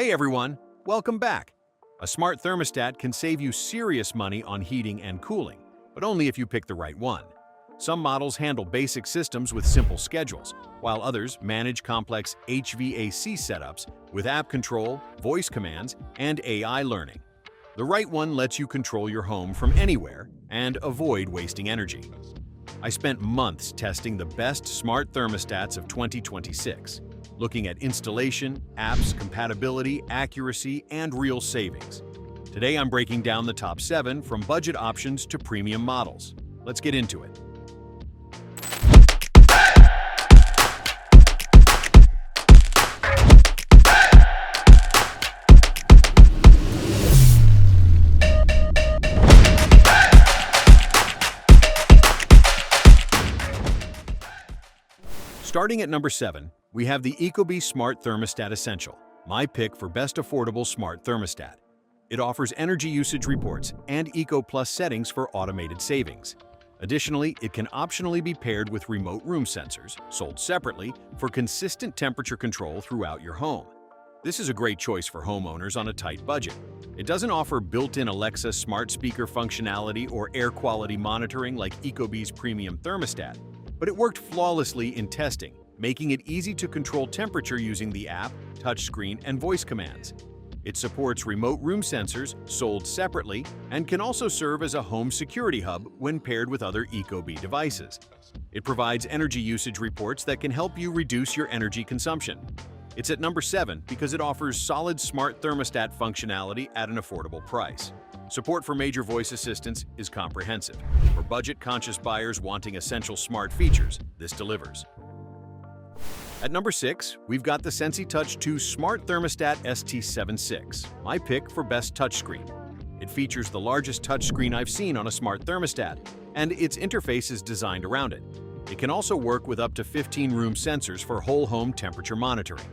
Hey everyone, welcome back. A smart thermostat can save you serious money on heating and cooling, but only if you pick the right one. Some models handle basic systems with simple schedules, while others manage complex HVAC setups with app control, voice commands, and AI learning. The right one lets you control your home from anywhere and avoid wasting energy. I spent months testing the best smart thermostats of 2026, looking at installation, apps, compatibility, accuracy, and real savings. Today I'm breaking down the top 7 from budget options to premium models. Let's get into it. Starting at number 7, we have the Ecobee Smart Thermostat Essential, my pick for best affordable smart thermostat. It offers energy usage reports and Eco Plus settings for automated savings. Additionally, it can optionally be paired with remote room sensors, sold separately, for consistent temperature control throughout your home. This is a great choice for homeowners on a tight budget. It doesn't offer built-in Alexa smart speaker functionality or air quality monitoring like Ecobee's Premium thermostat, but it worked flawlessly in testing, making it easy to control temperature using the app, touchscreen, and voice commands. It supports remote room sensors, sold separately, and can also serve as a home security hub when paired with other Ecobee devices. It provides energy usage reports that can help you reduce your energy consumption. It's at number 7 because it offers solid smart thermostat functionality at an affordable price. Support for major voice assistants is comprehensive. For budget-conscious buyers wanting essential smart features, this delivers. At number 6, we've got the Sensi Touch 2 Smart Thermostat ST76, my pick for best touchscreen. It features the largest touchscreen I've seen on a smart thermostat, and its interface is designed around it. It can also work with up to 15 room sensors for whole home temperature monitoring.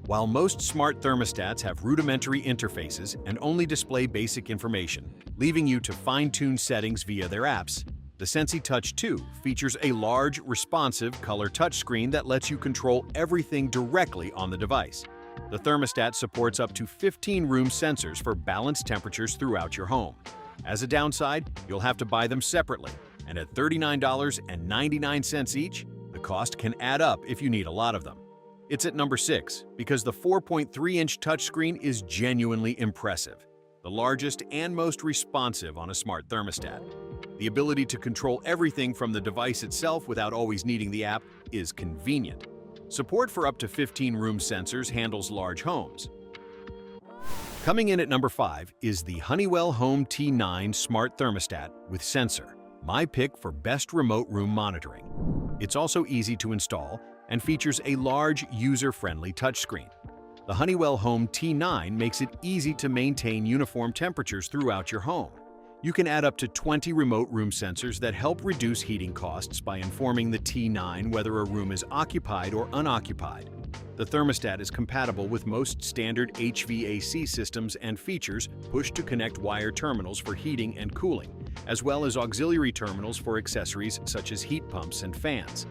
While most smart thermostats have rudimentary interfaces and only display basic information, leaving you to fine-tune settings via their apps, the Sensi Touch 2 features a large, responsive color touchscreen that lets you control everything directly on the device. The thermostat supports up to 15 room sensors for balanced temperatures throughout your home. As a downside, you'll have to buy them separately, and at $39.99 each, the cost can add up if you need a lot of them. It's at number 6 because the 4.3-inch touchscreen is genuinely impressive, the largest and most responsive on a smart thermostat. The ability to control everything from the device itself without always needing the app is convenient. Support for up to 15 room sensors handles large homes. Coming in at number 5 is the Honeywell Home T9 Smart Thermostat with Sensor, my pick for best remote room monitoring. It's also easy to install and features a large, user-friendly touchscreen. The Honeywell Home T9 makes it easy to maintain uniform temperatures throughout your home. You can add up to 20 remote room sensors that help reduce heating costs by informing the T9 whether a room is occupied or unoccupied. The thermostat is compatible with most standard HVAC systems and features push-to-connect wire terminals for heating and cooling, as well as auxiliary terminals for accessories such as heat pumps and fans.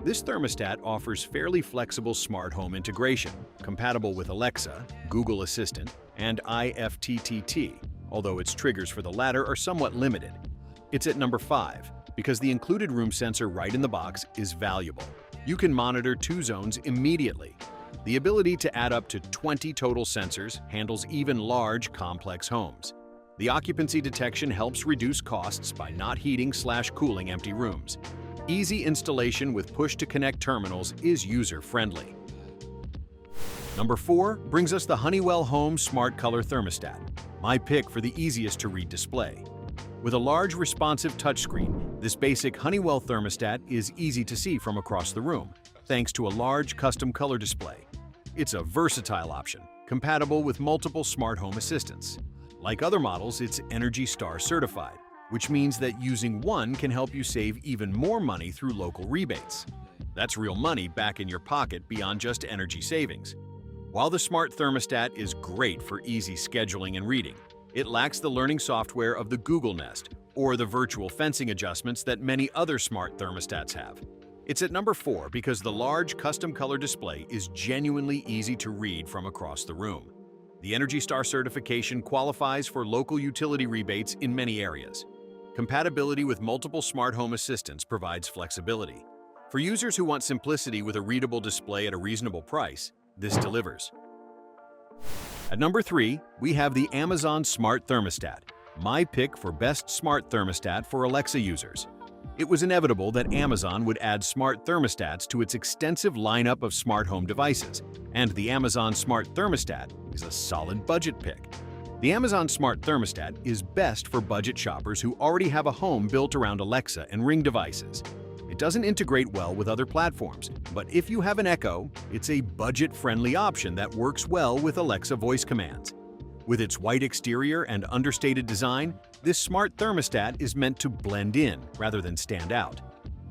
This thermostat offers fairly flexible smart home integration, compatible with Alexa, Google Assistant, and IFTTT, although its triggers for the latter are somewhat limited. It's at number 5 because the included room sensor right in the box is valuable. You can monitor 2 zones immediately. The ability to add up to 20 total sensors handles even large, complex homes. The occupancy detection helps reduce costs by not heating/cooling empty rooms. Easy installation with push-to-connect terminals is user-friendly. Number 4 brings us the Honeywell Home Smart Color Thermostat, my pick for the easiest-to-read display. With a large, responsive touchscreen, this basic Honeywell thermostat is easy to see from across the room, thanks to a large custom color display. It's a versatile option, compatible with multiple smart home assistants. Like other models, it's Energy Star certified, which means that using one can help you save even more money through local rebates. That's real money back in your pocket beyond just energy savings. While the smart thermostat is great for easy scheduling and reading, it lacks the learning software of the Google Nest or the virtual fencing adjustments that many other smart thermostats have. It's at number 4 because the large custom color display is genuinely easy to read from across the room. The Energy Star certification qualifies for local utility rebates in many areas. Compatibility with multiple smart home assistants provides flexibility. For users who want simplicity with a readable display at a reasonable price, this delivers. At number 3, we have the Amazon Smart Thermostat, my pick for best smart thermostat for Alexa users. It was inevitable that Amazon would add smart thermostats to its extensive lineup of smart home devices, and the Amazon Smart Thermostat is a solid budget pick. The Amazon Smart Thermostat is best for budget shoppers who already have a home built around Alexa and Ring devices. It doesn't integrate well with other platforms, but if you have an Echo, it's a budget-friendly option that works well with Alexa voice commands. With its white exterior and understated design, this smart thermostat is meant to blend in rather than stand out.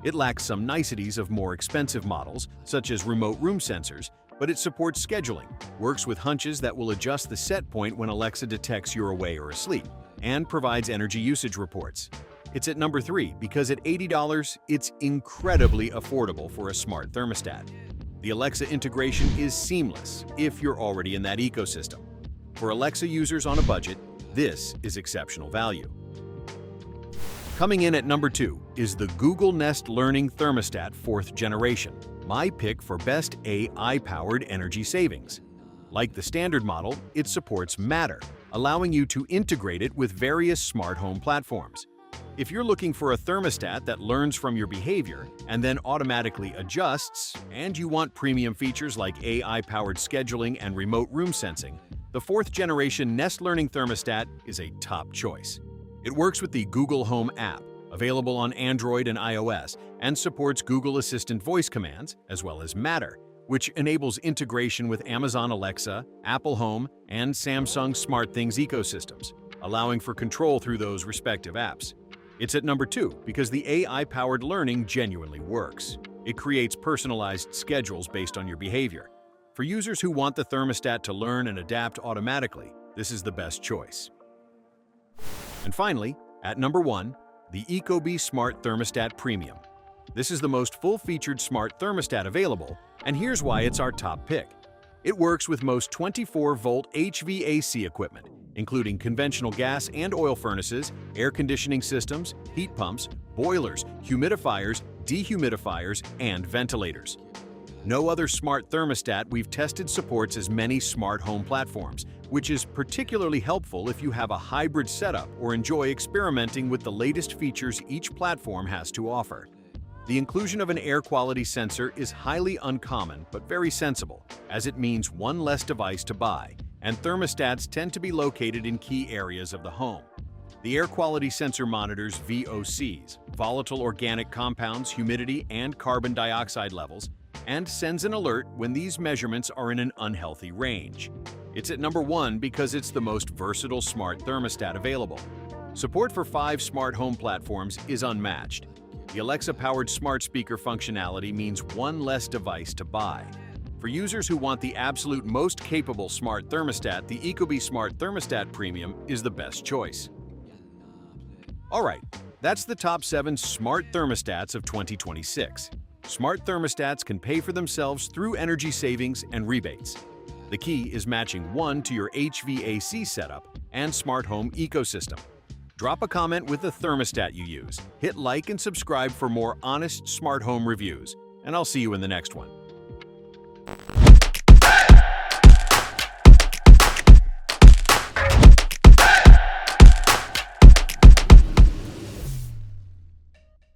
It lacks some niceties of more expensive models, such as remote room sensors, but it supports scheduling, works with hunches that will adjust the set point when Alexa detects you're away or asleep, and provides energy usage reports. It's at number 3 because at $80, it's incredibly affordable for a smart thermostat. The Alexa integration is seamless if you're already in that ecosystem. For Alexa users on a budget, this is exceptional value. Coming in at number 2 is the Google Nest Learning Thermostat 4th generation, my pick for best AI-powered energy savings. Like the standard model, it supports Matter, allowing you to integrate it with various smart home platforms. If you're looking for a thermostat that learns from your behavior and then automatically adjusts, and you want premium features like AI-powered scheduling and remote room sensing, the 4th generation Nest Learning Thermostat is a top choice. It works with the Google Home app, available on Android and iOS, and supports Google Assistant voice commands, as well as Matter, which enables integration with Amazon Alexa, Apple Home, and Samsung SmartThings ecosystems, allowing for control through those respective apps. It's at number 2 because the AI-powered learning genuinely works. It creates personalized schedules based on your behavior. For users who want the thermostat to learn and adapt automatically, this is the best choice. And finally, at number 1, the Ecobee Smart Thermostat Premium. This is the most full-featured smart thermostat available, and here's why it's our top pick. It works with most 24-volt HVAC equipment, including conventional gas and oil furnaces, air conditioning systems, heat pumps, boilers, humidifiers, dehumidifiers, and ventilators. No other smart thermostat we've tested supports as many smart home platforms, which is particularly helpful if you have a hybrid setup or enjoy experimenting with the latest features each platform has to offer. The inclusion of an air quality sensor is highly uncommon but very sensible, as it means one less device to buy, and thermostats tend to be located in key areas of the home. The air quality sensor monitors VOCs, volatile organic compounds, humidity, and carbon dioxide levels, and sends an alert when these measurements are in an unhealthy range. It's at number 1 because it's the most versatile smart thermostat available. Support for 5 smart home platforms is unmatched. The Alexa-powered smart speaker functionality means one less device to buy. For users who want the absolute most capable smart thermostat, the Ecobee Smart Thermostat Premium is the best choice. Alright, that's the top 7 smart thermostats of 2026. Smart thermostats can pay for themselves through energy savings and rebates. The key is matching one to your HVAC setup and smart home ecosystem. Drop a comment with the thermostat you use, hit like and subscribe for more honest smart home reviews, and I'll see you in the next one.